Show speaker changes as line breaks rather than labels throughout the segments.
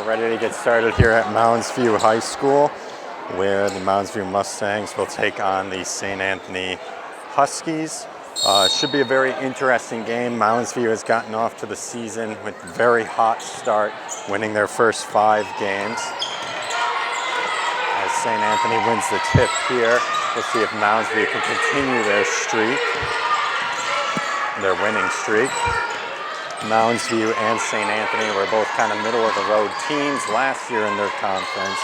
Ready to get started here at Mounds View High School, where the Mounds View Mustangs will take on the St. Anthony Huskies. Should be a very interesting game. Mounds View has gotten off to the season with a very hot start, winning their first 5 games. As St. Anthony wins the tip here, we'll see if Mounds View can continue their streak, their winning streak. Mounds View and St. Anthony were both kind of middle-of-the-road teams last year in their conference.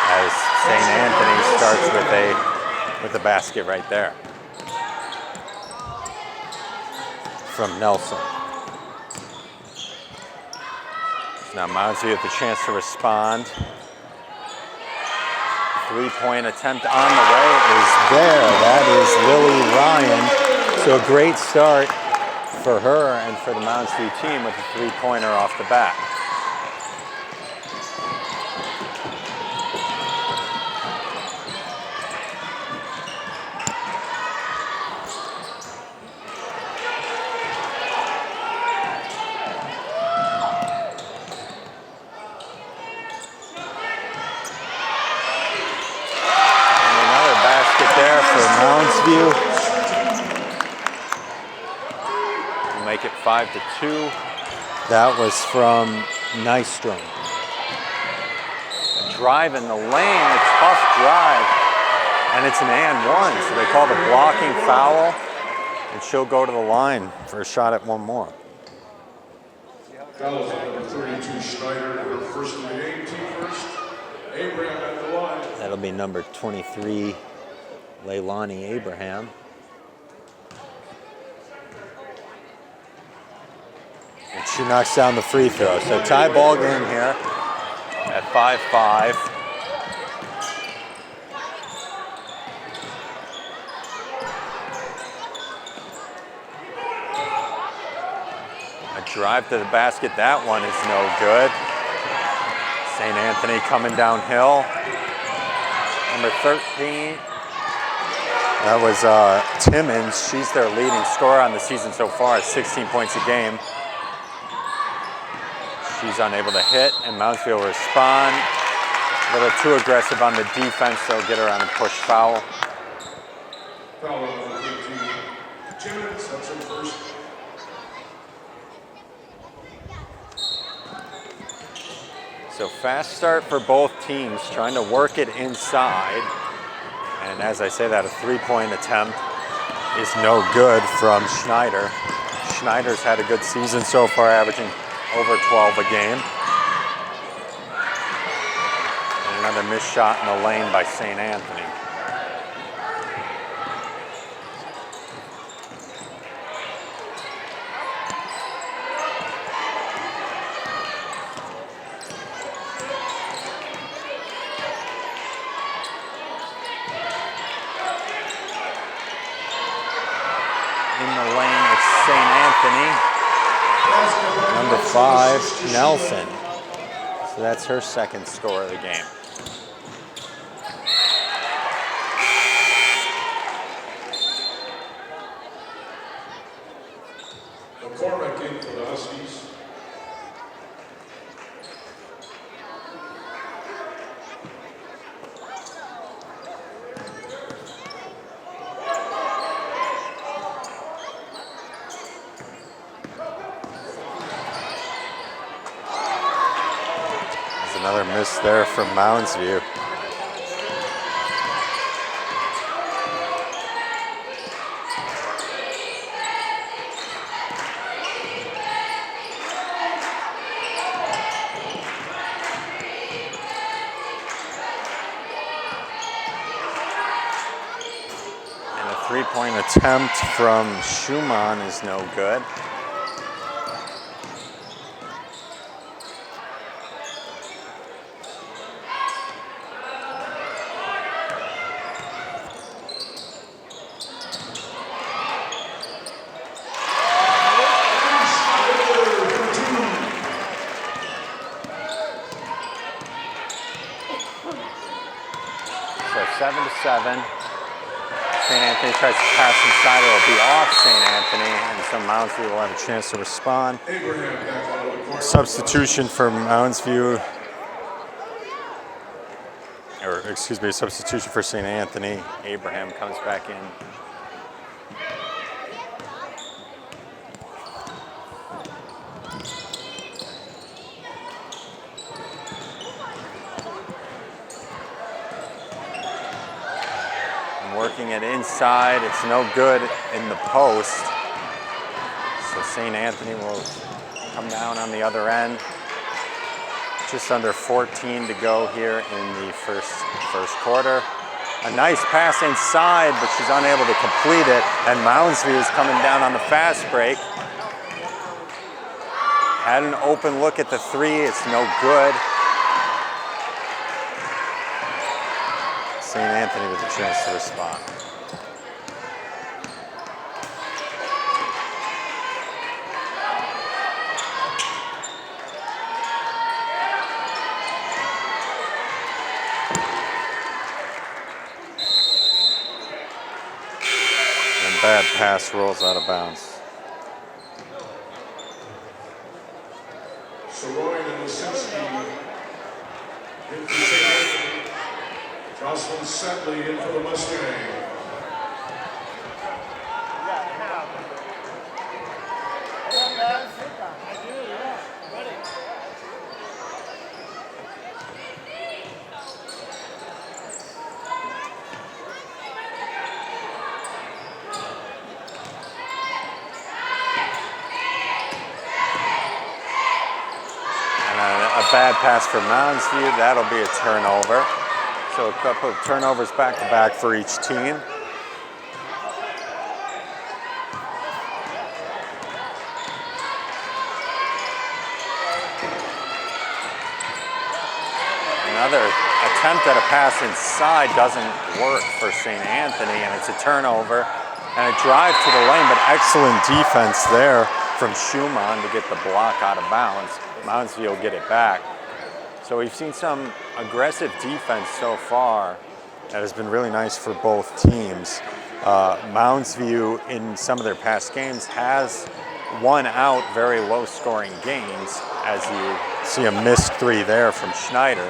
As St. Anthony starts with a basket right there from Nelson. Now Mounds View with the chance to respond. 3-point attempt on the way is there. That is Lily Ryan. So a great start for her and for the Mounds View team with a 3-pointer off the bat. And another basket there for Mounds View. Make it 5-2. That was from Nystrom. A drive in the lane, a tough drive, and it's an and one, so they call the blocking foul, and she'll go to the line for a shot at one more.
Foul is on number 32, Schneider, her first of the game, team first. Abraham at the line.
That'll be number 23, Leilani Abraham. And she knocks down the free throw. So tie ball game here at 5-5. A drive to the basket, that one is no good. St. Anthony coming downhill. Number 13. That was Timmons. She's their leading scorer on the season so far at 16 points a game. She's unable to hit, and Mounds View will respond. A little too aggressive on the defense, so get her on a push foul.
Foul on number 15, Timmons, that's her first.
So fast start for both teams, trying to work it inside. And as I say that, a 3-point attempt is no good from Schneider. Schneider's had a good season so far, averaging over 12 a game. And another missed shot in the lane by St. Anthony. In the lane, it's St. Anthony. Number 5, Nelson. So that's her second score of the game.
McCormick in for the Huskies.
Another miss there from Mounds View. And a 3-point attempt from Schumann is no good. So 7-7. St. Anthony tries to pass inside. It will be off St. Anthony, and so Mounds View will have a chance to respond.
Abraham back on the
Substitution for Mounds View, or excuse me, substitution for St. Anthony. Abraham comes back in. Working it inside, it's no good in the post. So St. Anthony will come down on the other end. Just under 14 to go here in the first quarter. A nice pass inside, but she's unable to complete it. And Mounds View is coming down on the fast break. Had an open look at the three, it's no good. St. Anthony with a chance to respond. And bad pass rolls out of bounds.
So Roy and Lisinski in for St. Anthony. Jocelyn Setley in for the Mustang.
A bad pass for Mounds View, that'll be a turnover. So a couple of turnovers back to back for each team. Another attempt at a pass inside doesn't work for St. Anthony, and it's a turnover and a drive to the lane, but excellent defense there from Schumann to get the block out of bounds. Mounds View will get it back. So we've seen some aggressive defense so far that has been really nice for both teams. Mounds View in some of their past games has won out very low scoring games, as you see a missed three there from Schneider.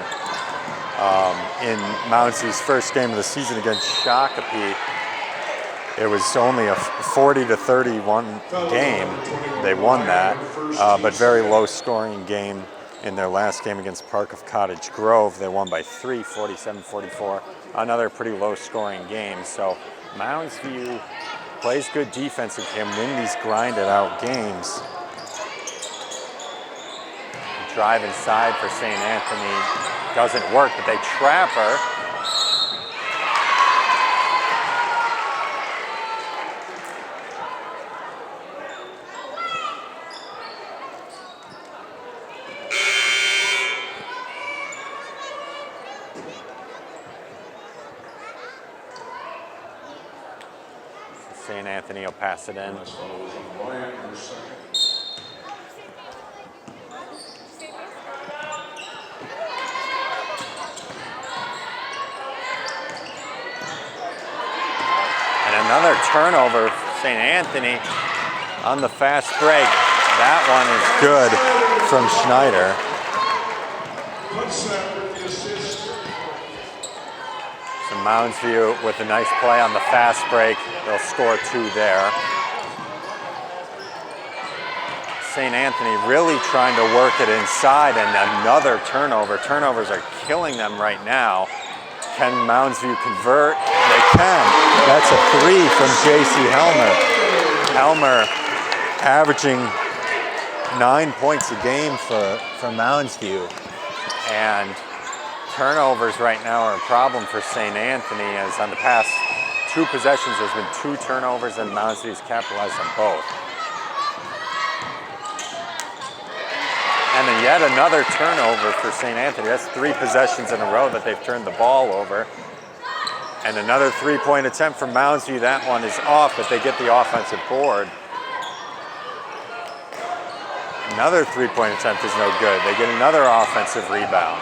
In Mounds View's first game of the season against Shakopee, it was only a 40-31 game. They won that, but very low scoring game in their last game against Park of Cottage Grove. They won by 3, 47-44. Another pretty low scoring game. So Mounds View plays good defense and can win these grinded out games. Drive inside for St. Anthony doesn't work, but they trap her. St. Anthony will pass it in. And another turnover for St. Anthony on the fast break. That one is good from Schneider. So Mounds View with a nice play on the fast break. They'll score 2 there. St. Anthony really trying to work it inside, and another turnover. Turnovers are killing them right now. Can Mounds View convert? They can. That's a 3 from J.C. Helmer. Helmer averaging 9 points a game for Mounds View. And turnovers right now are a problem for St. Anthony, as on the past 2 possessions there's been 2 turnovers and Mounds View's capitalized on both. And then yet another turnover for St. Anthony. That's 3 possessions in a row that they've turned the ball over. And another 3-point attempt from Mounds View. That one is off, but they get the offensive board. Another 3-point attempt is no good. They get another offensive rebound.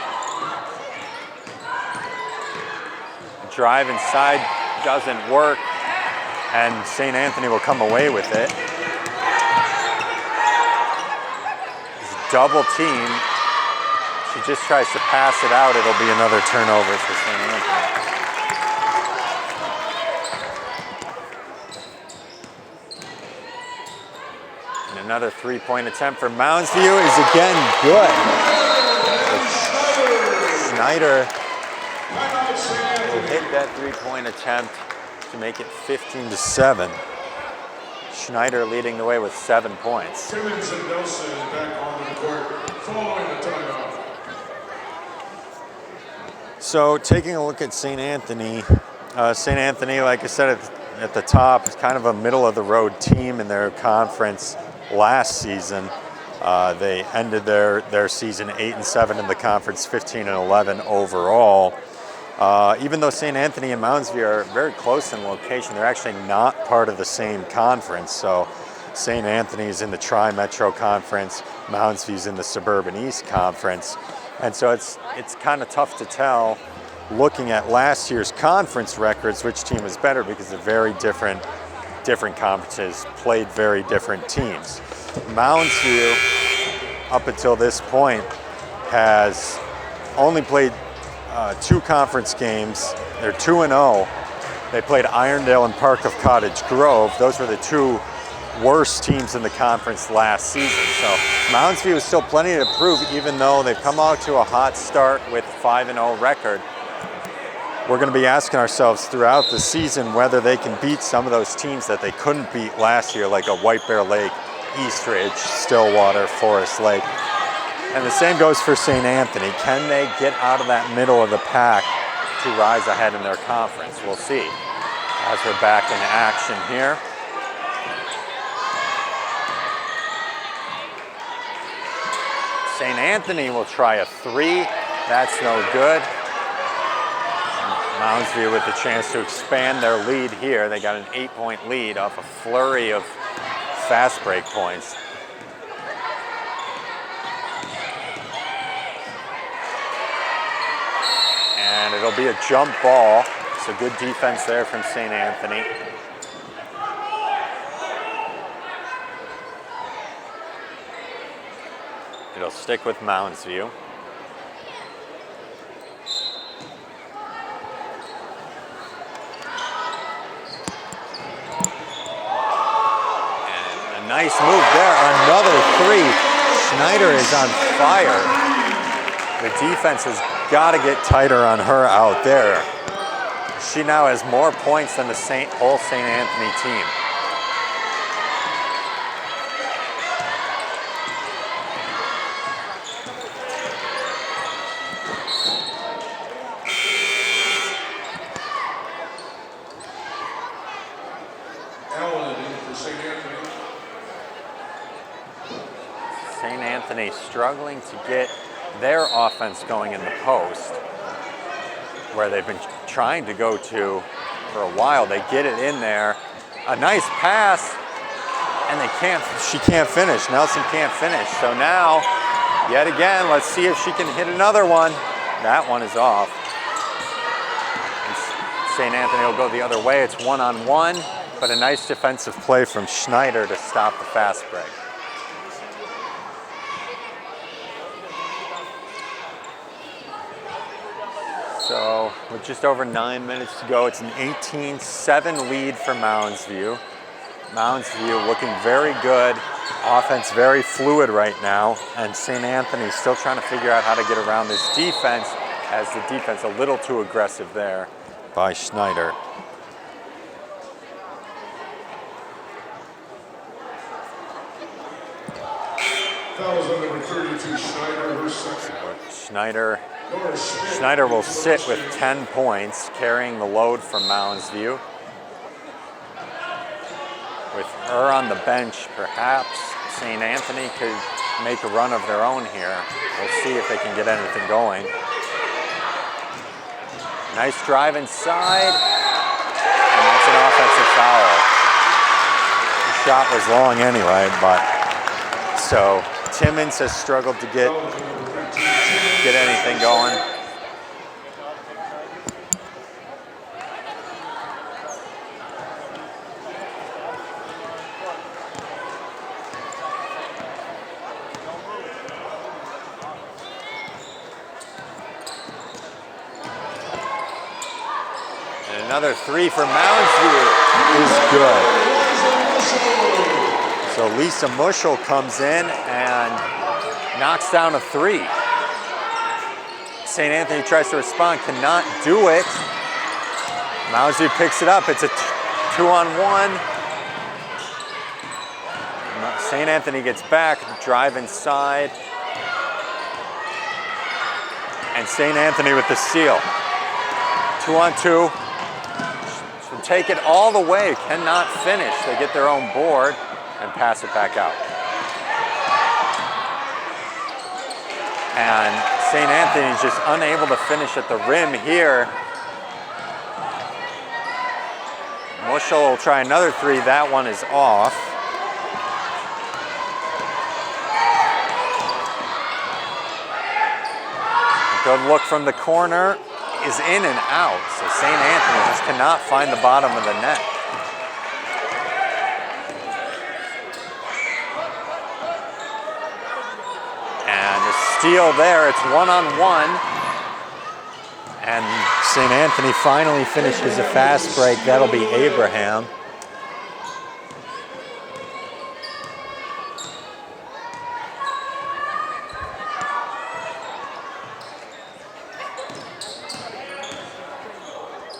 Drive inside doesn't work, and St. Anthony will come away with it. double team. She just tries to pass it out. It'll be another turnover for St. Anthony. And another three-point attempt for Mounds View is again good. Schneider will hit that three-point attempt to make it 15-7. Schneider leading the way with 7 points.
Timmons and Nelson back on the court following the timeout.
So taking a look at St. Anthony, like I said at the top, is kind of a middle-of-the-road team in their conference last season. They ended their season 8-7 in the conference, 15-11 overall. Even though St. Anthony and Mounds View are very close in location, they're actually not part of the same conference. So St. Anthony's in the Tri-Metro Conference, Mounds View's in the Suburban East Conference. And so it's kind of tough to tell, looking at last year's conference records, which team is better, because they're very different conferences, played very different teams. Mounds View, up until this point, has only played 2 conference games. They're 2-0. They played Irondale and Park of Cottage Grove. Those were the 2 worst teams in the conference last season. So Mounds View is still plenty to prove, even though they've come out to a hot start with 5-0 record. We're going to be asking ourselves throughout the season whether they can beat some of those teams that they couldn't beat last year, like a White Bear Lake, Eastridge, Stillwater, Forest Lake. And the same goes for St. Anthony. Can they get out of that middle of the pack to rise ahead in their conference? We'll see. As we're back in action here. St. Anthony will try a 3. That's no good. Mounds View with the chance to expand their lead here. They got an 8-point lead off a flurry of fast break points. And it'll be a jump ball. So good defense there from St. Anthony. It'll stick with Mounds View. And a nice move there. Another 3. Schneider is on fire. The defense has got to get tighter on her out there. She now has more points than the whole St. Anthony team. St. Anthony struggling to get their offense going in the post, where they've been trying to go to for a while. They get it in there. A nice pass, and she can't finish. Nelson can't finish. So now, yet again, let's see if she can hit another one. That one is off. St. Anthony will go the other way. It's 1-on-1, but a nice defensive play from Schneider to stop the fast break. So with just over 9 minutes to go, it's an 18-7 lead for Mounds View. Mounds View looking very good. Offense very fluid right now. And St. Anthony still trying to figure out how to get around this defense, as the defense a little too aggressive there by Schneider.
Fouls on number 32, Schneider, her second.
Schneider will sit with 10 points, carrying the load from Mounds View. With her on the bench, perhaps St. Anthony could make a run of their own here. We'll see if they can get anything going. Nice drive inside, and that's an offensive foul. The shot was long anyway, but so Timmons has struggled to get anything going. Another three for Mounds View is good. So Lisa Muschel comes in and knocks down a three. St. Anthony tries to respond, cannot do it. Mounds View picks it up. It's a 2-on-1. St. Anthony gets back, drive inside. And St. Anthony with the steal. 2-on-2. Should take it all the way, cannot finish. They get their own board and pass it back out. And St. Anthony is just unable to finish at the rim here. Muschel will try another three. That one is off. Good look from the corner is in and out. So St. Anthony just cannot find the bottom of the net. And a steal there. It's 1-on-1. And St. Anthony finally finishes a fast break. That'll be Abraham.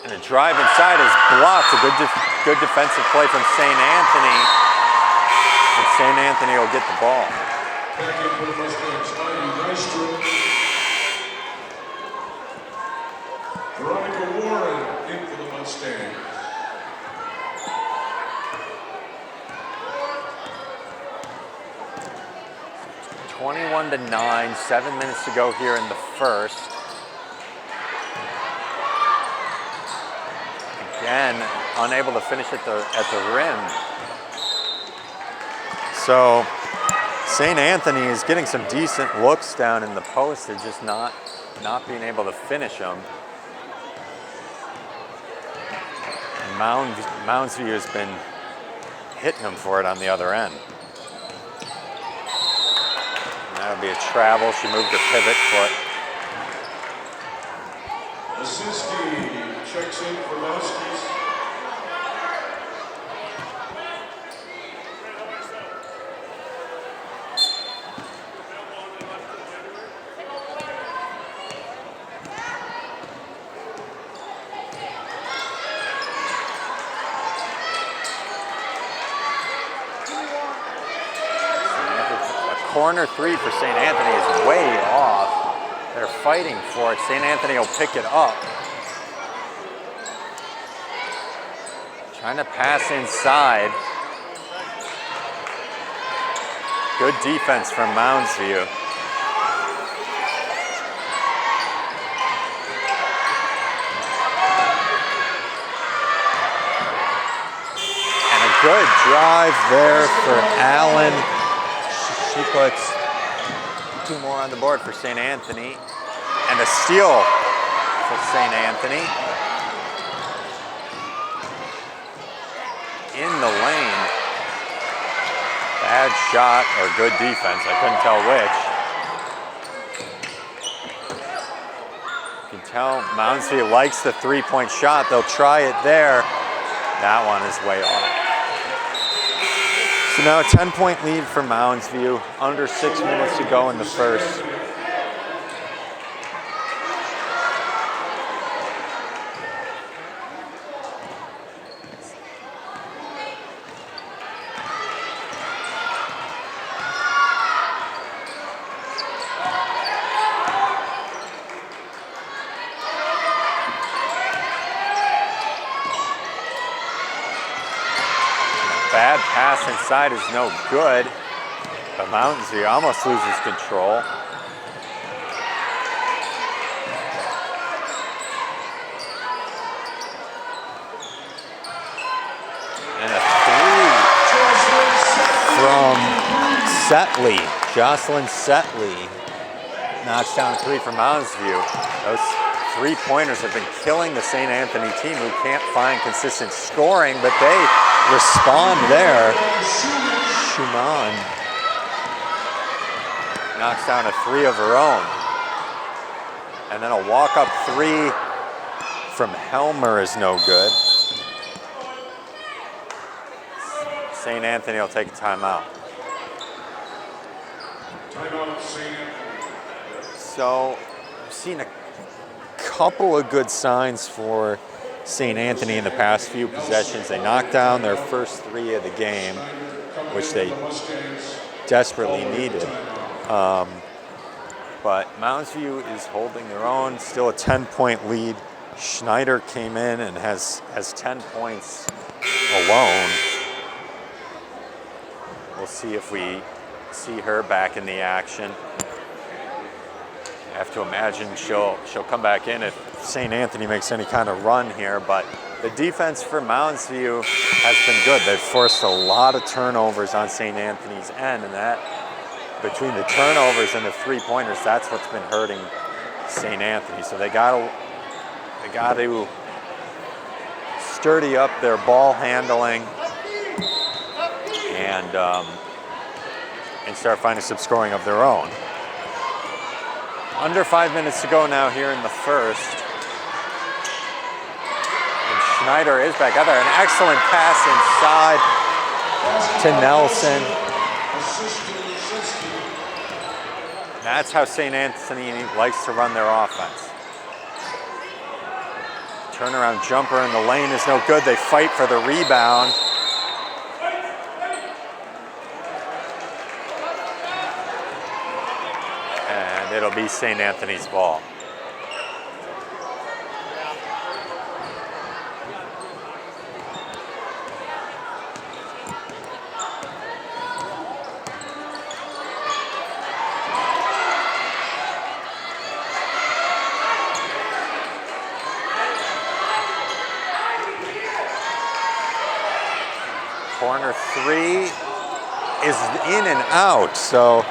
And a drive inside is blocked. A good defensive play from St. Anthony. And St. Anthony will get the ball.
Back in for the Mustangs, Heidi Nystrom. Veronica Warren in for the Mustangs.
It's 21-9, 7 minutes to go here in the first. Again, unable to finish at the rim. So St. Anthony is getting some decent looks down in the post. They're just not being able to finish them. And Mounds View has been hitting them for it on the other end. And that'll be a travel. She moved her pivot foot.
Asiski checks in for Huskies.
Corner three for St. Anthony is way off. They're fighting for it. St. Anthony will pick it up. Trying to pass inside. Good defense from Mounds View. And a good drive there for Allen. She puts two more on the board for St. Anthony. And a steal for St. Anthony. In the lane. Bad shot or good defense. I couldn't tell which. You can tell Mounds View likes the three-point shot. They'll try it there. That one is way off. So now a 10-point lead for Mounds View. Under 6 minutes to go in the first. Bad pass inside is no good. But Mounds View almost loses control. And a three from Setley. Jocelyn Setley knocks down a three from Mounds View. Those three-pointers have been killing the St. Anthony team, who can't find consistent scoring, but they respond there. Schumann knocks down a three of her own. And then a walk-up three from Helmer is no good. St. Anthony will take a timeout.
Timeout, St. Anthony.
So I've seen a couple of good signs for St. Anthony in the past few possessions. They knocked down their first 3 of the game, which they desperately needed. But Mounds View is holding their own, still a 10-point lead. Schneider came in and has 10 points alone. We'll see if we see her back in the action. I have to imagine she'll come back in if St. Anthony makes any kind of run here, but the defense for Mounds View has been good. They've forced a lot of turnovers on St. Anthony's end, and that, between the turnovers and the 3-pointers, that's what's been hurting St. Anthony. So they got to sturdy up their ball handling and start finding some scoring of their own. Under 5 minutes to go now here in the first. And Schneider is back out there. An excellent pass inside to Nelson. That's how St. Anthony likes to run their offense. Turnaround jumper in the lane is no good. They fight for the rebound. And it'll be St. Anthony's ball. Corner 3 is in and out, so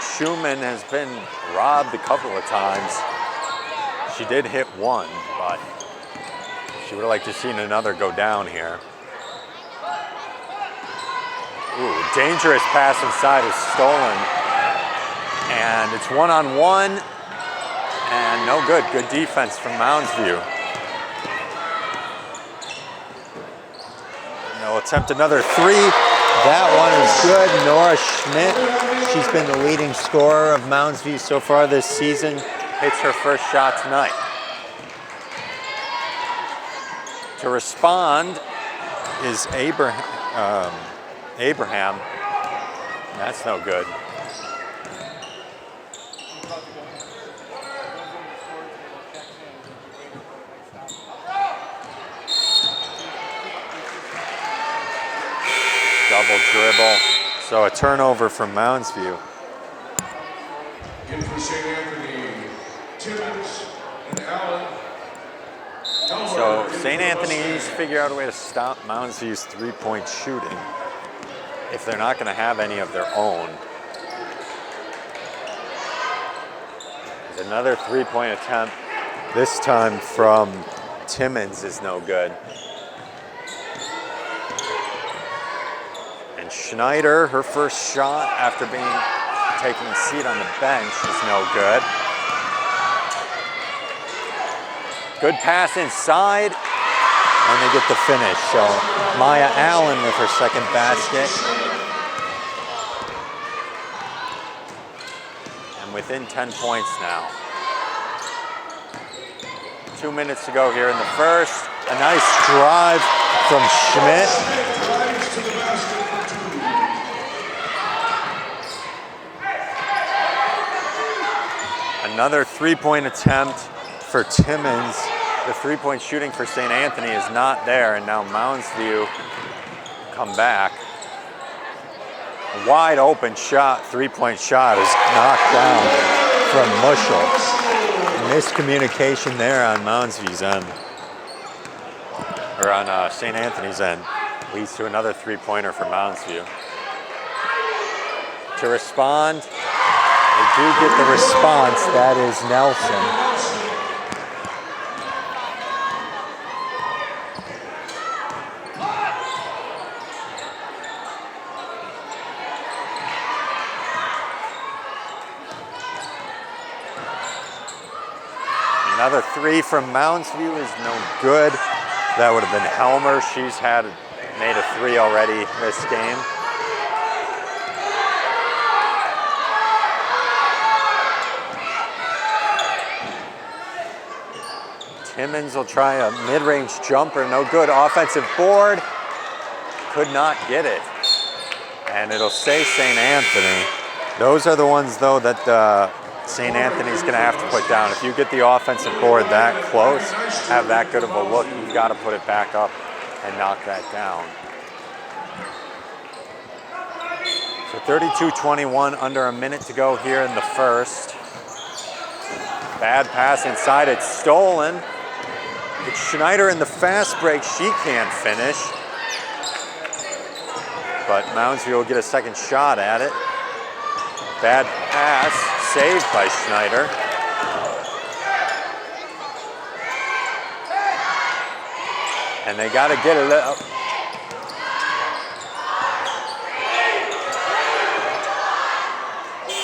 Schumann has been robbed a couple of times. She did hit one, but she would have liked to have seen another go down here. Ooh, dangerous pass inside is stolen. And it's one-on-one, and no good. Good defense from Mounds View. They'll attempt another 3. That one is good. Nora Schmidt, she's been the leading scorer of Mounds View so far this season. Hits her first shot tonight. To respond is Abraham. That's no good. Double dribble. So a turnover from Mounds View.
In for St. Anthony, Timmons and Allen.
So St. Anthony needs to figure out a way to stop Mounds View's 3-point shooting if they're not going to have any of their own. There's another 3-point attempt. This time from Timmons is no good. And Schneider, her first shot after taking a seat on the bench is no good. Good pass inside, and they get the finish. So Maya Allen with her second basket. And within 10 points now. 2 minutes to go here in the first. A nice drive from Schmidt. Another 3-point attempt for Timmons. The 3-point shooting for St. Anthony is not there, and now Mounds View come back. A wide open shot, 3-point shot is knocked down from Muschel. Miscommunication there on Mounds View's end, or on St. Anthony's end, leads to another 3-pointer for Mounds View. To respond, they do get the response. That is Nelson. Another three from Mounds View is no good. That would have been Helmer. She's made a three already this game. Timmons will try a mid-range jumper, no good. Offensive board, could not get it. And it'll say St. Anthony. Those are the ones though that St. Anthony's gonna have to put down. If you get the offensive board that close, have that good of a look, you've gotta put it back up and knock that down. So 32-21, under a minute to go here in the first. Bad pass inside, it's stolen. It's Schneider in the fast break, she can't finish. But Mounds View will get a second shot at it. Bad pass, saved by Schneider. And they got to get it up. It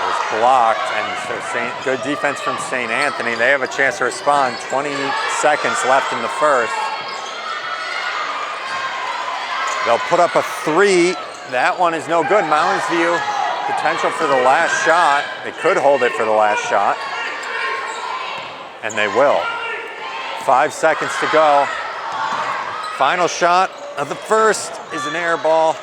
was blocked, and so good defense from St. Anthony. They have a chance to respond. 20 seconds left in the first. They'll put up a three. That one is no good. Mounds View, potential for the last shot. They could hold it for the last shot. And they will. 5 seconds to go. Final shot of the first is an air ball.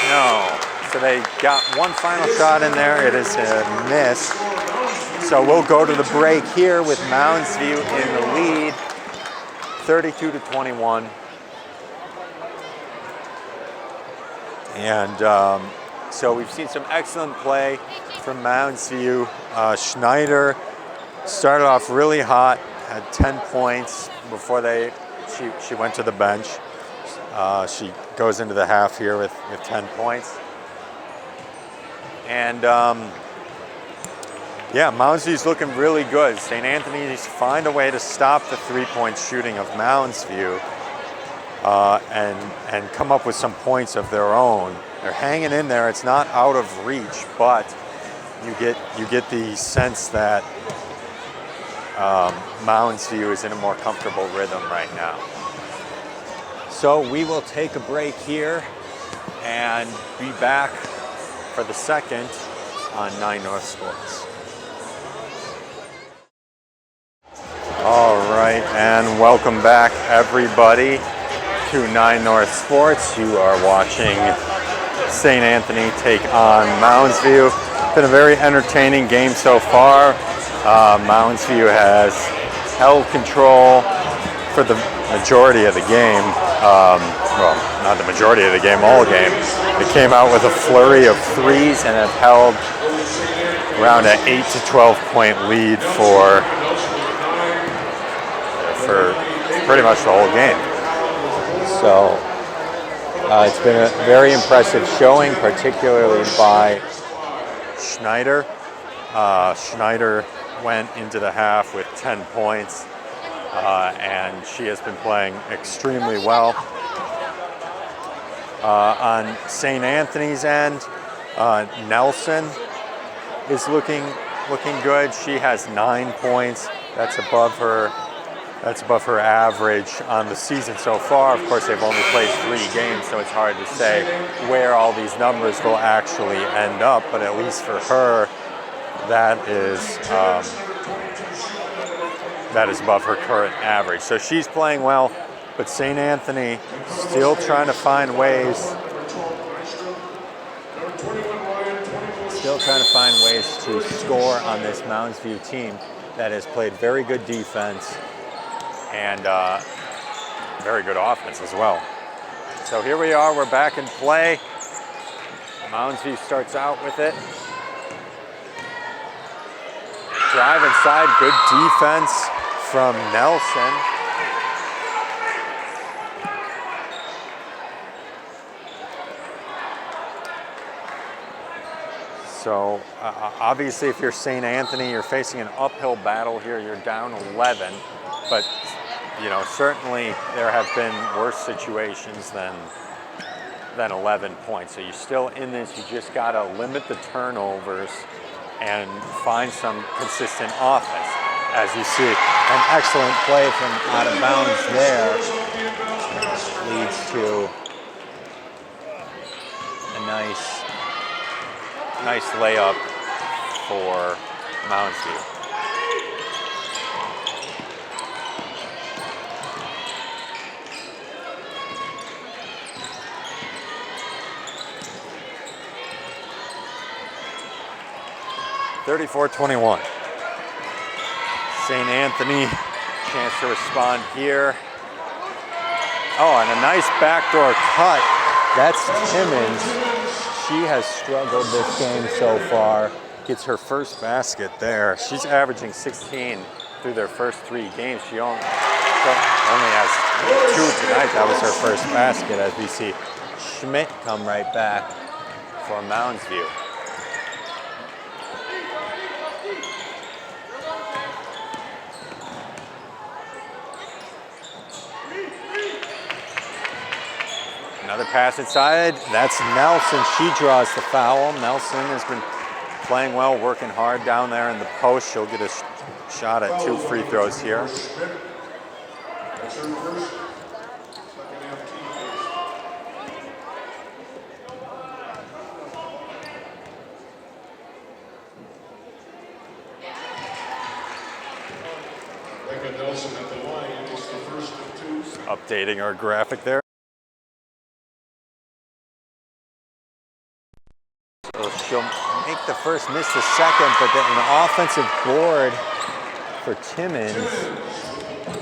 No. So they got one final shot in there. It is a miss. So we'll go to the break here with Mounds View in the lead, 32-21. And so we've seen some excellent play from Mounds View. Schneider started off really hot, had 10 points before she went to the bench. She goes into the half here with 10 points. And yeah, Mounds View's looking really good. St. Anthony needs to find a way to stop the three-point shooting of Mounds View. And come up with some points of their own. They're hanging in there. It's not out of reach, but you get the sense that Mounds View is in a more comfortable rhythm right now. So we will take a break here and be back for the second on 9 North Sports. All right, and welcome back, everybody, to 9 North Sports. You are watching St. Anthony take on Mounds View. It's been a very entertaining game so far. Mounds View has held control for the majority of the game. Well, not the majority of the game, all game. They came out with a flurry of threes and have held around an 8 to 12 point lead for pretty much the whole game. So it's been a very impressive showing, particularly by Schneider. Schneider went into the half with 10 points, and she has been playing extremely well. On St. Anthony's end, Nelson is looking good. She has 9 points. That's above her average on the season so far. Of course, they've only played 3 games, so it's hard to say where all these numbers will actually end up. But at least for her, that is above her current average. So she's playing well, but St. Anthony still trying to find ways. To score on this Mounds View team that has played very good defense and very good offense as well. So here we are, we're back in play. Mounds View starts out with it. Drive inside, good defense from Nelson. So obviously if you're St. Anthony, you're facing an uphill battle here. You're down 11, but certainly there have been worse situations than 11 points. So you're still in this. You just got to limit the turnovers and find some consistent offense. As you see, an excellent play from out of bounds there leads to a nice layup for Mounds View. (34-21). St. Anthony, chance to respond here. Oh, and a nice backdoor cut. That's Timmons. She has struggled this game so far. Gets her first basket there. She's averaging 16 through their first 3 games. She only has 2 tonight. That was her first basket, as we see Schmidt come right back for Mounds View. Another pass inside, that's Nelson. She draws the foul. Nelson has been playing well, working hard down there in the post. She'll get a shot at 2 free throws here.
That's her first. Second half team. Becca Nelson at the line. It's the first of 2.
Updating our graphic there. So she'll make the first, miss the second, but then an offensive board for Timmons.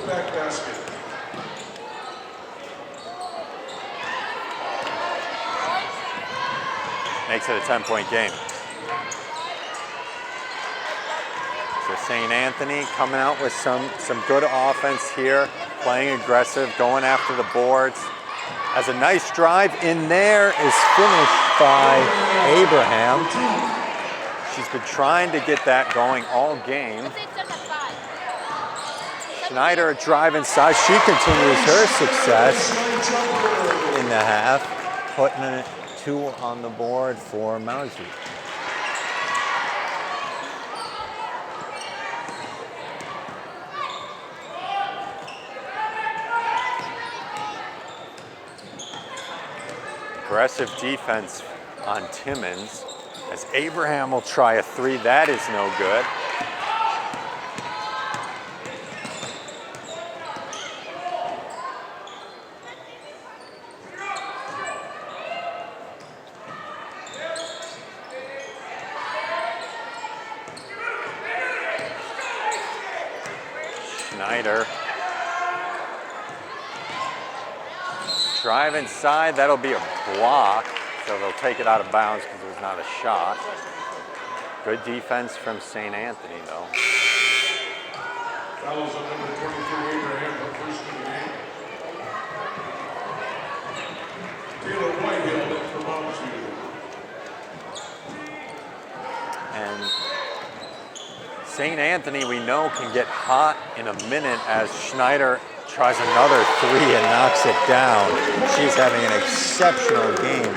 Back basket.
Makes it a 10-point game. So St. Anthony coming out with some good offense here, playing aggressive, going after the boards. As a nice drive in there is finished by Abraham. She's been trying to get that going all game. Schneider drive inside. She continues her success in the half, putting it 2 on the board for Mounds View. Aggressive defense on Timmons as Abraham will try a 3. That is no good. Schneider. Drive inside, that'll be a block, so they'll take it out of bounds because it was not a shot. Good defense from St. Anthony, though.
Fouls on number 23, Abraham, her first in the game. Taylor Whitehill in for Mounds View.
And St. Anthony, we know, can get hot in a minute as Schneider tries another 3 and knocks it down. She's having an exceptional game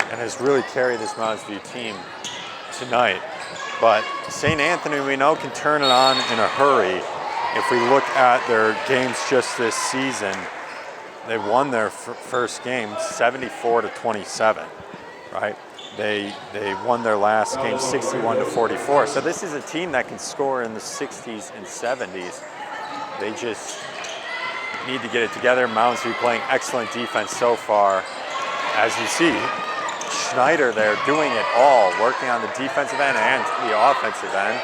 and has really carried this Mounds View team tonight. But St. Anthony, we know, can turn it on in a hurry. If we look at their games just this season, they won their first game 74-27, right? They won their last game 61-44. So this is a team that can score in the 60s and 70s. They just need to get it together. Mounds View playing excellent defense so far. As you see, Schneider there doing it all, working on the defensive end and the offensive end.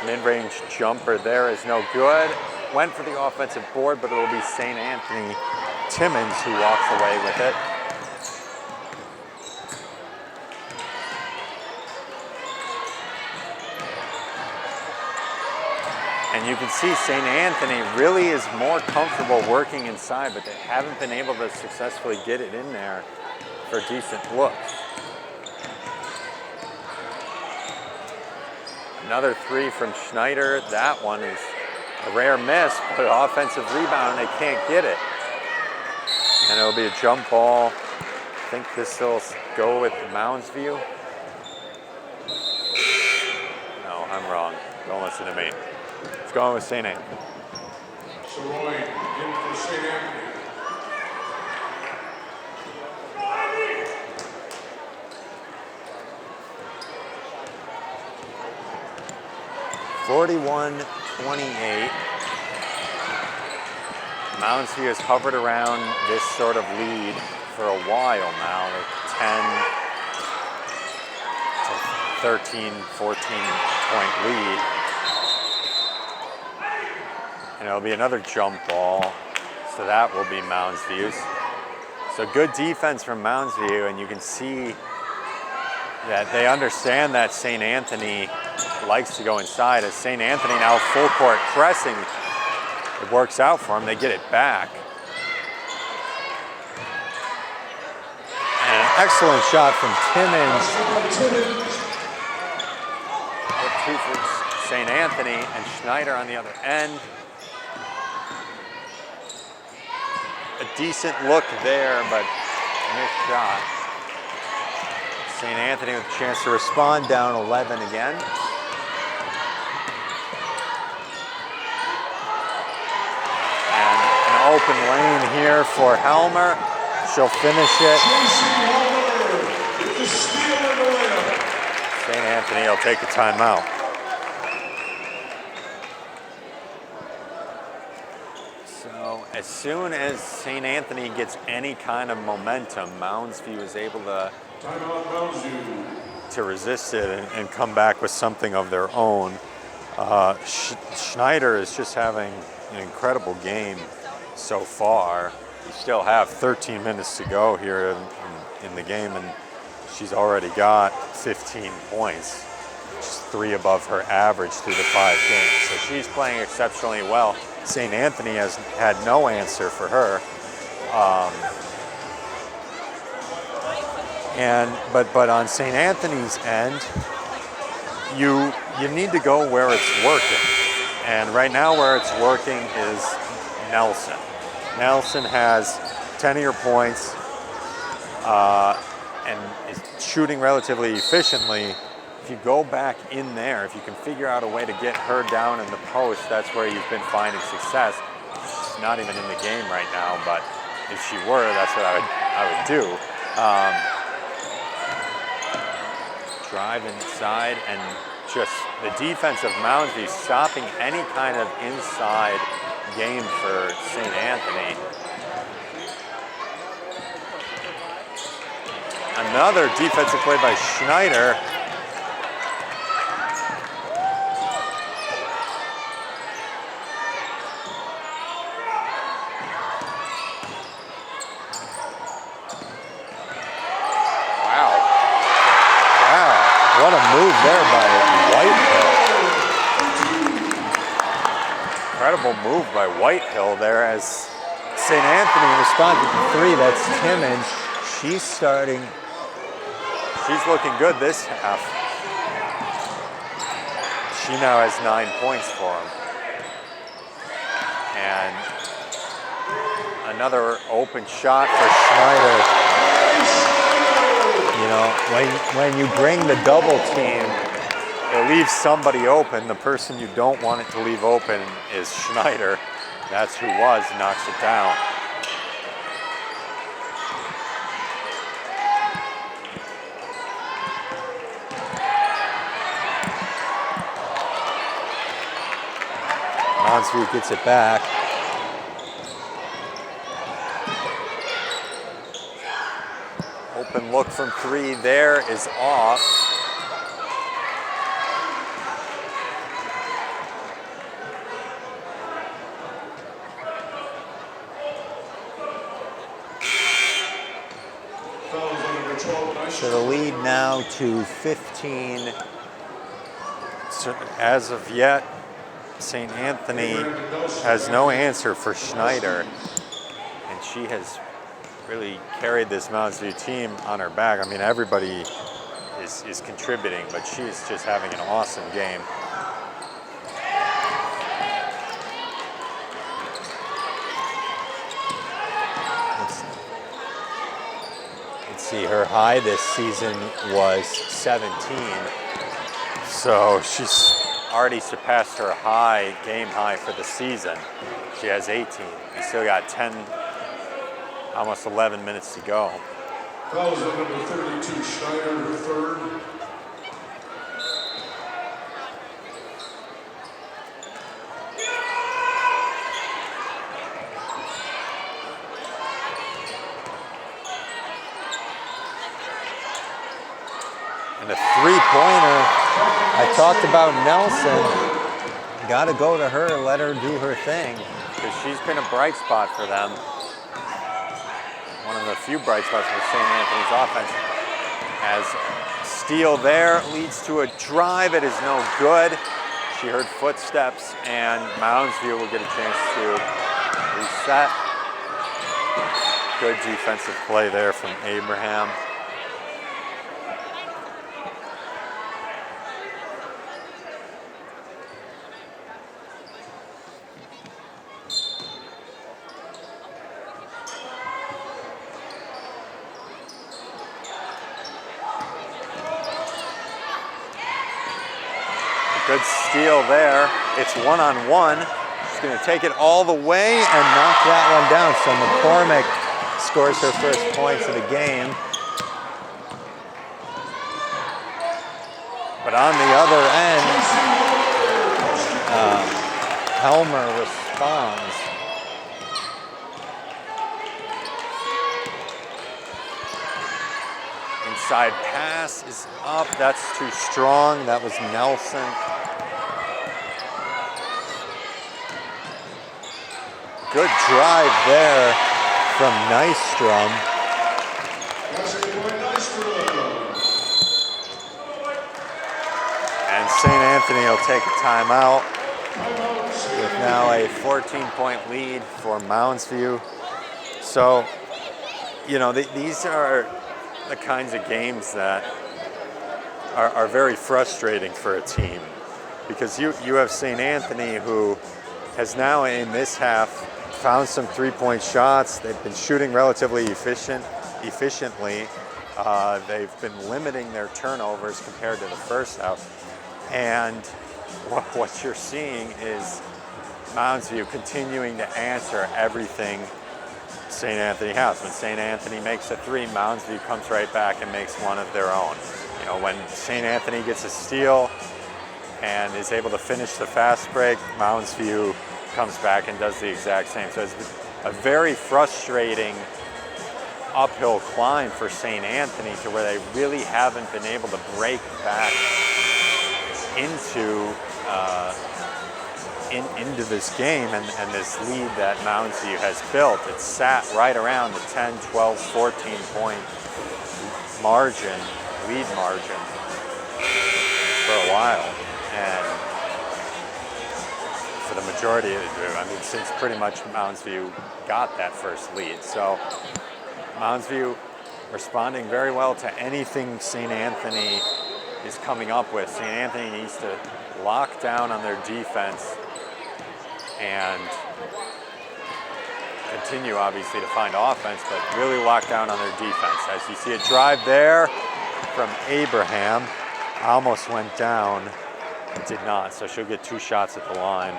Mid-range jumper there is no good. Went for the offensive board, but it'll be St. Anthony Timmons who walks away with it. And you can see St. Anthony really is more comfortable working inside, but they haven't been able to successfully get it in there for decent looks. Another 3 from Schneider. That one is a rare miss, but offensive rebound, they can't get it. And it'll be a jump ball think this will go with Mounds View. No, I'm wrong. Don't listen to me. It's going with St. Anthony.
Soroy in for St. Anthony.
41-28. Mounds View has hovered around this sort of lead for a while now, a 10 to 13, 14 point lead. And it'll be another jump ball, so that will be Mounds View's. So good defense from Mounds View, and you can see that they understand that St. Anthony likes to go inside. As St. Anthony now full court pressing, it works out for them. They get it back. And an excellent shot from Timmons. Two for St. Anthony, and Schneider on the other end. A decent look there, but missed shot. St. Anthony with a chance to respond, down 11 again. And an open lane here for Helmer. She'll finish it. St. Anthony will take a timeout. So as soon as St. Anthony gets any kind of momentum, Mounds View is able to resist it and come back with something of their own. Schneider is just having an incredible game so far. You still have 13 minutes to go here in the game, and she's already got 15 points, which is 3 above her average through the 5 games. So she's playing exceptionally well. St. Anthony has had no answer for her. But on St. Anthony's end, you need to go where it's working. And right now where it's working is Nelson. Nelson has 10 of your points and is shooting relatively efficiently. If you go back in there, if you can figure out a way to get her down in the post, that's where you've been finding success. She's not even in the game right now, but if she were, that's what I would do. Drive inside, and just the defense of Mounds View stopping any kind of inside game for St. Anthony. Another defensive play by Schneider. What a move there by Whitehill. Incredible move by Whitehill there as St. Anthony responded to 3. That's Timmons. She's looking good this half. She now has 9 points for him. And another open shot for Schneider. You know, when you bring the double team, it leaves somebody open. The person you don't want it to leave open is Schneider. That's who knocks it down. Mounds View gets it back. Open look from 3 there is off. So the lead now to 15. So as of yet, St. Anthony has no answer for Schneider, and she has really carried this Mounds View team on her back. I mean, everybody is contributing, but she's just having an awesome game. It's see her high this season was 17. So she's already surpassed her game high for the season. She has 18. We still got 10, almost 11 minutes to go.
Fouls on number 32, Schneider, her third.
And a three-pointer, I talked about Nelson. Got to go to her, let her do her thing, because she's been a bright spot for them. One of the few bright spots for St. Anthony's offense. As steal there leads to a drive, it is no good. She heard footsteps, and Mounds View will get a chance to reset. Good defensive play there from Abraham. Good steal there. It's one-on-one. She's going to take it all the way and knock that one down. So McCormick scores her first points of the game. But on the other end, Helmer responds. Inside pass is up. That's too strong. That was Nelson. Good drive there from Nystrom. And St. Anthony will take a timeout with now a 14-point lead for Mounds View. So, you know, these are the kinds of games that are very frustrating for a team, because you have St. Anthony, who has now in this half found some three-point shots. They've been shooting relatively efficiently. They've been limiting their turnovers compared to the first half. And what you're seeing is Mounds View continuing to answer everything St. Anthony has. When St. Anthony makes a three, Mounds View comes right back and makes one of their own. You know, when St. Anthony gets a steal and is able to finish the fast break, Mounds View comes back and does the exact same. So it's a very frustrating uphill climb for St. Anthony, to where they really haven't been able to break back into this game and this lead that Mounds View has built. It's sat right around the 10, 12, 14 point lead margin for a while. And for the majority of it, I mean, since pretty much Mounds View got that first lead. So Mounds View responding very well to anything St. Anthony is coming up with. St. Anthony needs to lock down on their defense and continue, obviously, to find offense, but really lock down on their defense. As you see a drive there from Abraham, almost went down, did not. So she'll get two shots at the line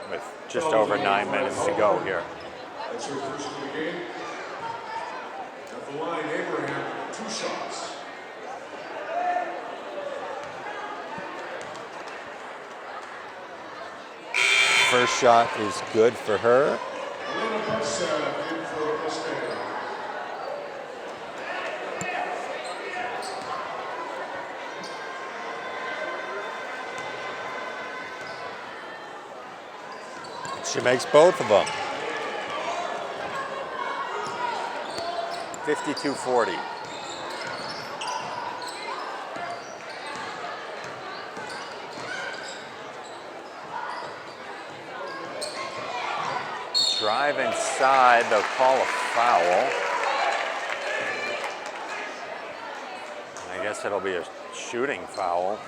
with just over 9 minutes to go here.
That's her first of the game. At the line, Abraham, two shots.
First shot is good for her. She makes both of them. 52-40. Drive inside, they'll call a foul. I guess it'll be a shooting foul.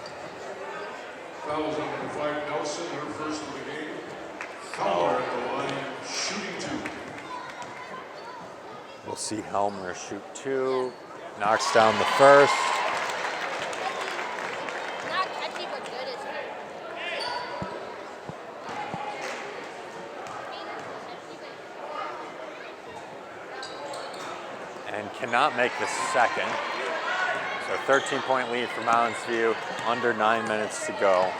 Fouls on number 5, Nelson, her first of the game. Fowler at the line, shooting two.
We'll see Helmer shoot two. knocks down the first.
Not catchy, but good, isn't it?
And cannot make the second. So 13-point lead for Mounds View, under 9 minutes to go.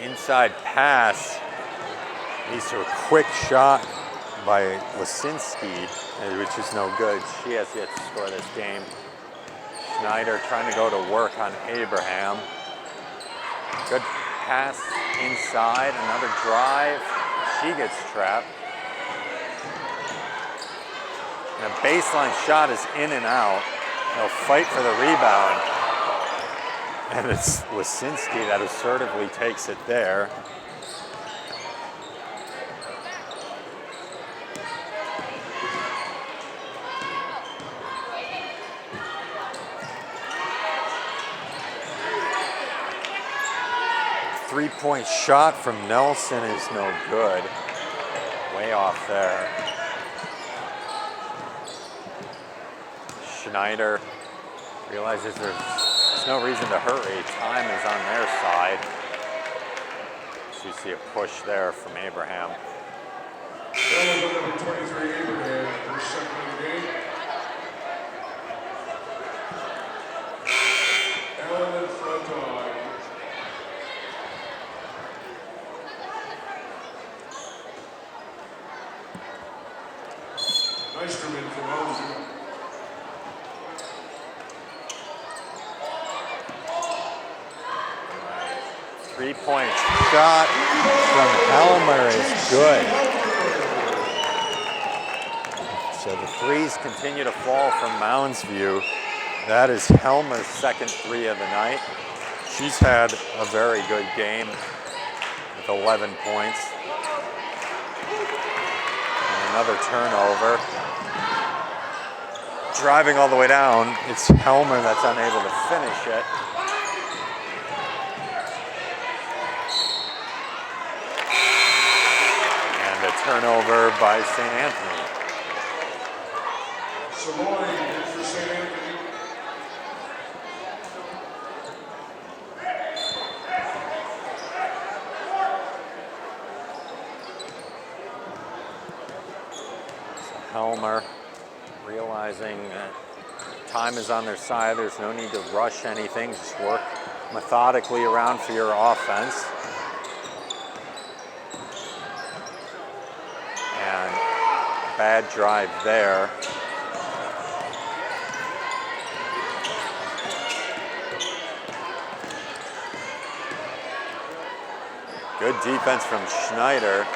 Inside pass leads to a quick shot by Lisinski, which is no good. She has yet to score this game. Schneider trying to go to work on Abraham. Good pass inside, another drive. She gets trapped. And a baseline shot is in and out. They'll fight for the rebound. And it's Lisinski that assertively takes it there. Three-point shot from Nelson is no good. Way off there. Schneider realizes there's no reason to hurry. Time is on their side. So you see a push there from Abraham.
Number 23, Abraham, first second of the game. Allen in front on. Nystrom for Mounds View.
Three-point shot from Helmer is good. So the threes continue to fall from Mounds View. That is Helmer's second three of the night. She's had a very good game with 11 points. And another turnover. Driving all the way down, it's Helmer that's unable to finish it. And a turnover by St. Anthony.
Savoy in for St. Anthony.
Helmer realizing that time is on their side. There's no need to rush anything. Just work methodically around for your offense. And bad drive there. Good defense from Schneider.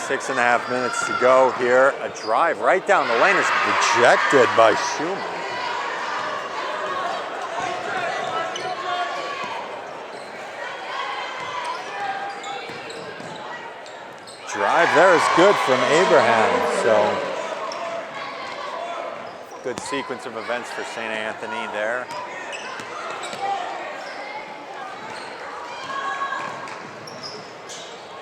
6.5 minutes to go here. A drive right down the lane is rejected by Schumann. Drive there is good from Abraham. So good sequence of events for St. Anthony there.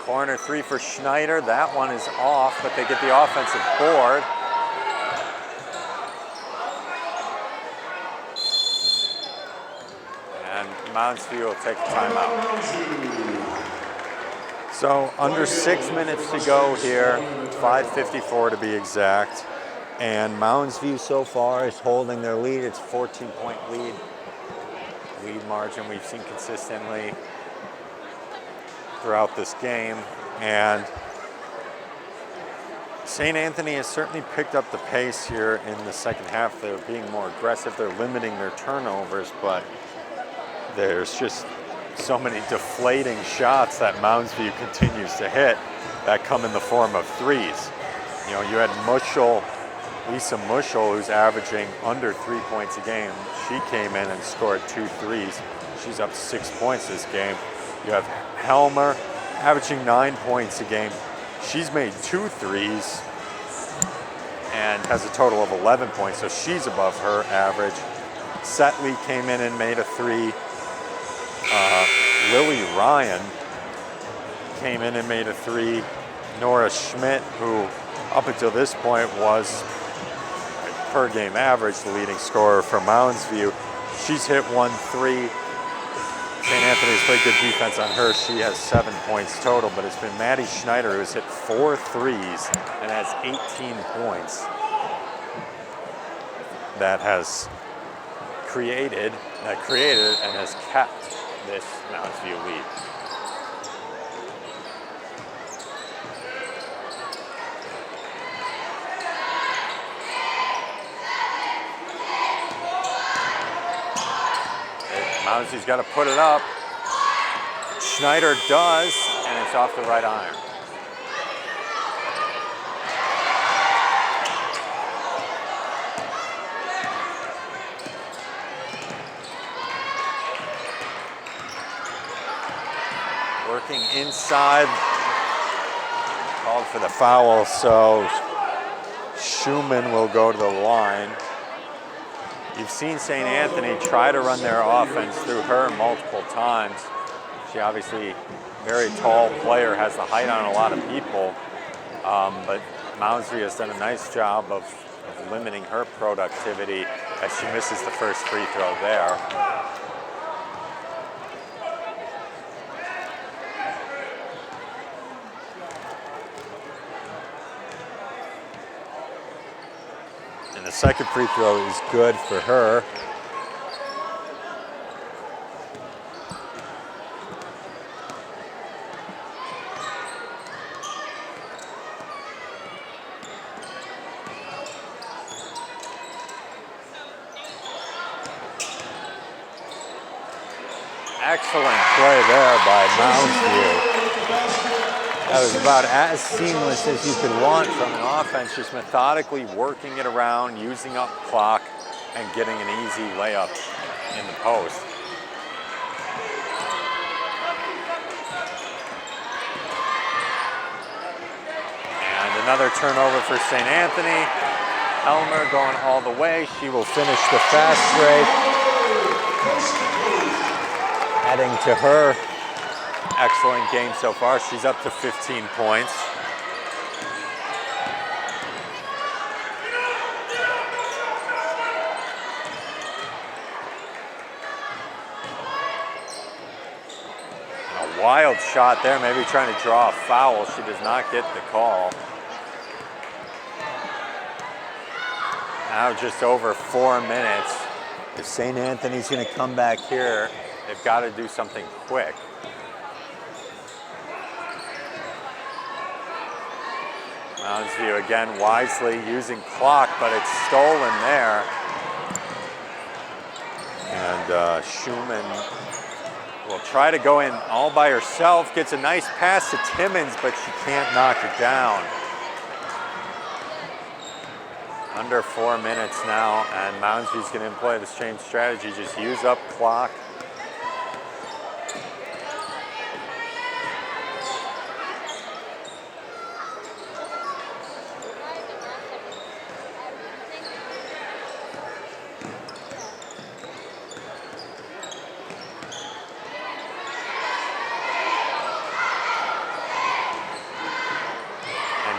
Corner three for Schneider. That one is off, but they get the offensive board. And Mounds View will take a timeout. So under 6 minutes to go here, 5:54 to be exact. And Mounds View so far is holding their lead. It's a 14-point lead margin we've seen consistently throughout this game. And St. Anthony has certainly picked up the pace here in the second half. They're being more aggressive. They're limiting their turnovers, but there's just so many deflating shots that Mounds View continues to hit that come in the form of threes. You know, you had Lisa Muschel, who's averaging under 3 points a game. She came in and scored 2 threes. She's up 6 points this game. You have Helmer averaging 9 points a game. She's made 2 threes and has a total of 11 points, so she's above her average. Setley came in and made a 3. Lily Ryan came in and made a three. Nora Schmidt, who up until this point was per game average the leading scorer for Mounds View, she's hit 1 3. St. Anthony's played good defense on her. She has 7 points total, but it's been Maddie Schneider who has hit 4 threes and has 18 points that has created and has kept this Mounds View lead. Mounds View's got to put it up. Schneider does, and it's off the right iron. Working inside, called for the foul, so Schumann will go to the line. You've seen St. Anthony try to run their offense through her multiple times. She obviously, very tall player, has the height on a lot of people, but Mounds View has done a nice job of limiting her productivity as she misses the first free throw there. And the second free throw is good for her. Excellent play there by Mounds View. That was about as seamless as you could want from an offense, just methodically working it around, using up clock, and getting an easy layup in the post. And another turnover for St. Anthony. Elmer going all the way. She will finish the fast break. Adding to her excellent game so far. She's up to 15 points. And a wild shot there, maybe trying to draw a foul. She does not get the call. Now just over 4 minutes. If St. Anthony's going to come back here, they've got to do something quick. Mounds View again wisely using clock, but it's stolen there. And Schumann will try to go in all by herself, gets a nice pass to Timmons, but she can't knock it down. Under 4 minutes now, and Mounds View's going to employ the same strategy, just use up clock.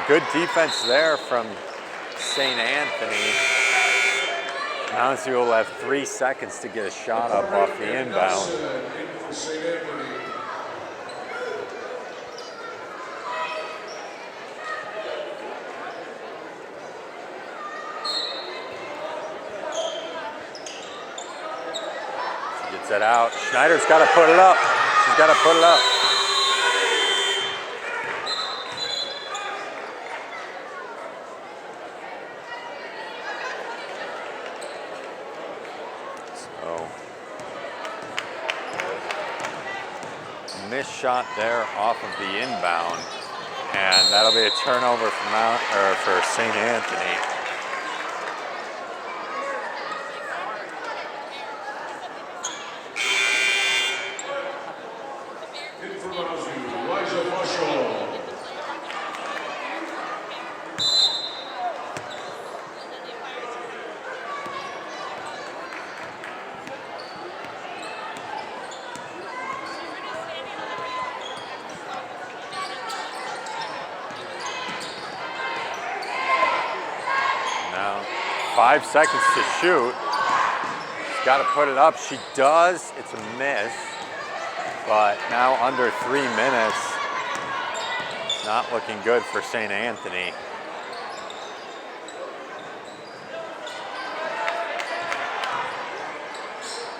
Good defense there from St. Anthony. Mounds View will have 3 seconds to get a shot up off the inbound. She gets it out. Schneider's got to put it up. She's got to put it up. Missed shot there off of the inbound, and that'll be a turnover for St. Anthony. 5 seconds to shoot. She's got to put it up. She does. It's a miss. But now under 3 minutes. Not looking good for St. Anthony.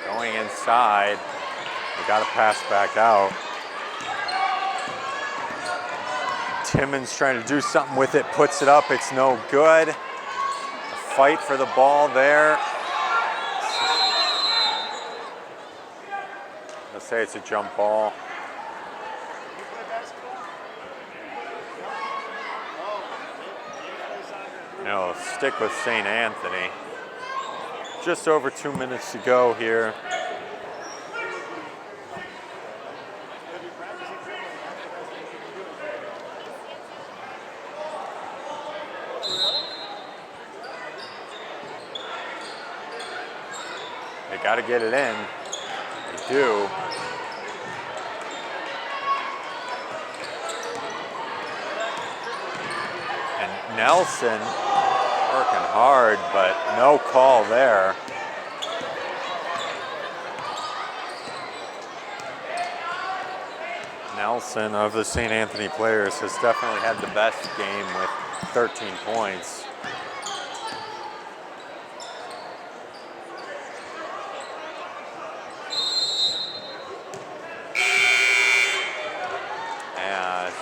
Going inside. We got to pass back out. Timmons trying to do something with it, puts it up, it's no good. A fight for the ball there. Let's say it's a jump ball. No, stick with St. Anthony. Just over 2 minutes to go here. They got to get it in. They do. And Nelson working hard, but no call there. Nelson, of the St. Anthony players, has definitely had the best game with 13 points. And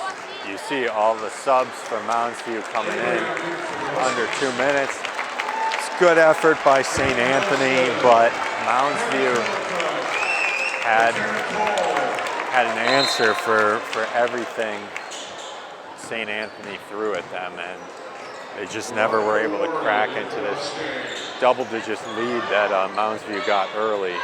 you see all the subs for Mounds View coming in under 2 minutes. It's good effort by St. Anthony, but Mounds View had an answer for everything St. Anthony threw at them, and they just never were able to crack into this double-digit lead that Mounds View got early.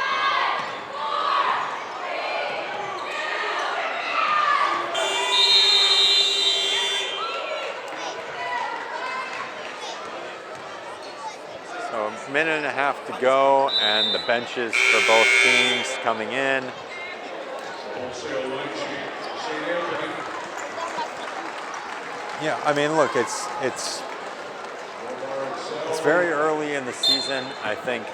So a minute and a half to go, and the benches for both teams coming in. Yeah, I mean, look, it's very early in the season. I think,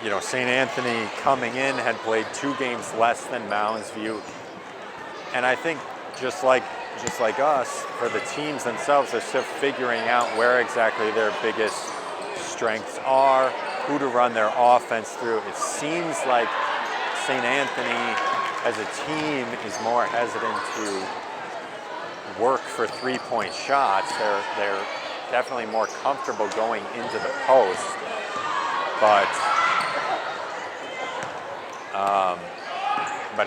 you know, St. Anthony coming in had played 2 games less than Mounds View, and I think just like us, for the teams themselves, they're still figuring out where exactly their biggest strengths are, who to run their offense through. It seems like St. Anthony as a team is more hesitant to work for 3-point shots. They're definitely more comfortable going into the post, but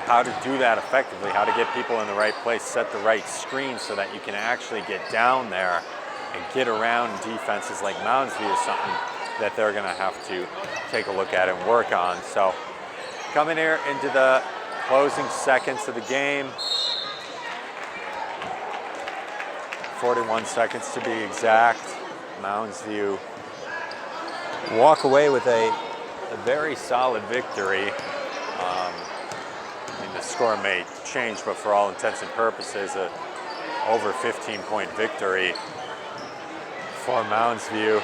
how to do that effectively, how to get people in the right place, set the right screen so that you can actually get down there and get around defenses like Mounds View is something that they're going to have to take a look at and work on. So coming here into the closing seconds of the game, 41 seconds to be exact. Mounds View walk away with a very solid victory. I mean, the score may change, but for all intents and purposes, a over 15-point victory for Mounds View.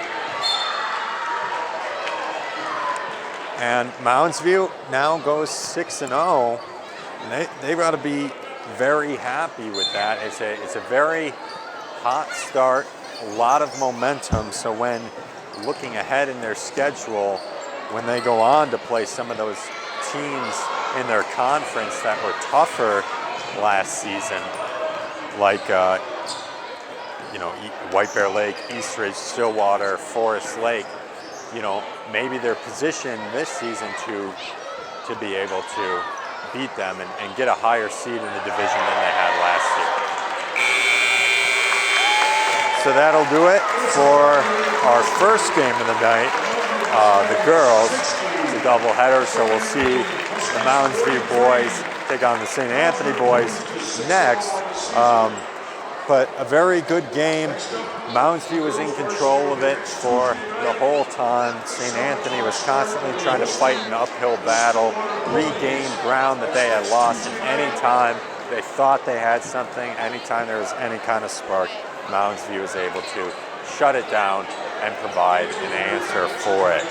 And Mounds View now goes 6-0, and they've got to be very happy with that. It's a very hot start, a lot of momentum. So when looking ahead in their schedule, when they go on to play some of those teams in their conference that were tougher last season, like you know, White Bear Lake, Eastridge, Stillwater, Forest Lake, you know, maybe they're positioned this season to be able to beat them and get a higher seed in the division than they had last year. So that'll do it for our first game of the night. The girls, it's a doubleheader, so we'll see the Mounds View boys take on the St. Anthony boys next. But a very good game. Mounds View was in control of it for the whole time. St. Anthony was constantly trying to fight an uphill battle, regain ground that they had lost. And anytime they thought they had something, anytime there was any kind of spark, Mounds View was able to shut it down and provide an answer for it.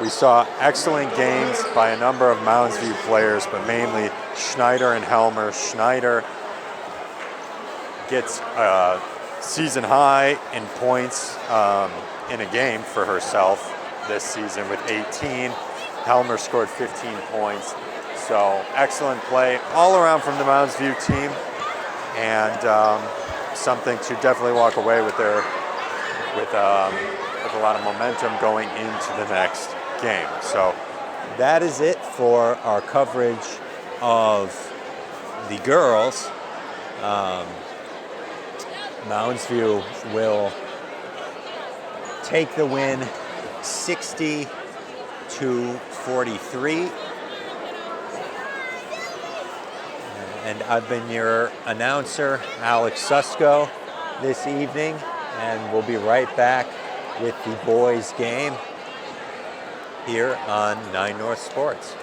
We saw excellent games by a number of Mounds View players, but mainly Schneider and Helmer. Schneider gets a season high in points in a game for herself this season with 18. Helmer scored 15 points. So excellent play all around from the Mounds View team, and something to definitely walk away with there with a lot of momentum going into the next game. So that is it for our coverage of the girls. Mounds View will take the win 60-43. And I've been your announcer, Alex Susko, this evening, and we'll be right back with the boys game here on 9 North Sports.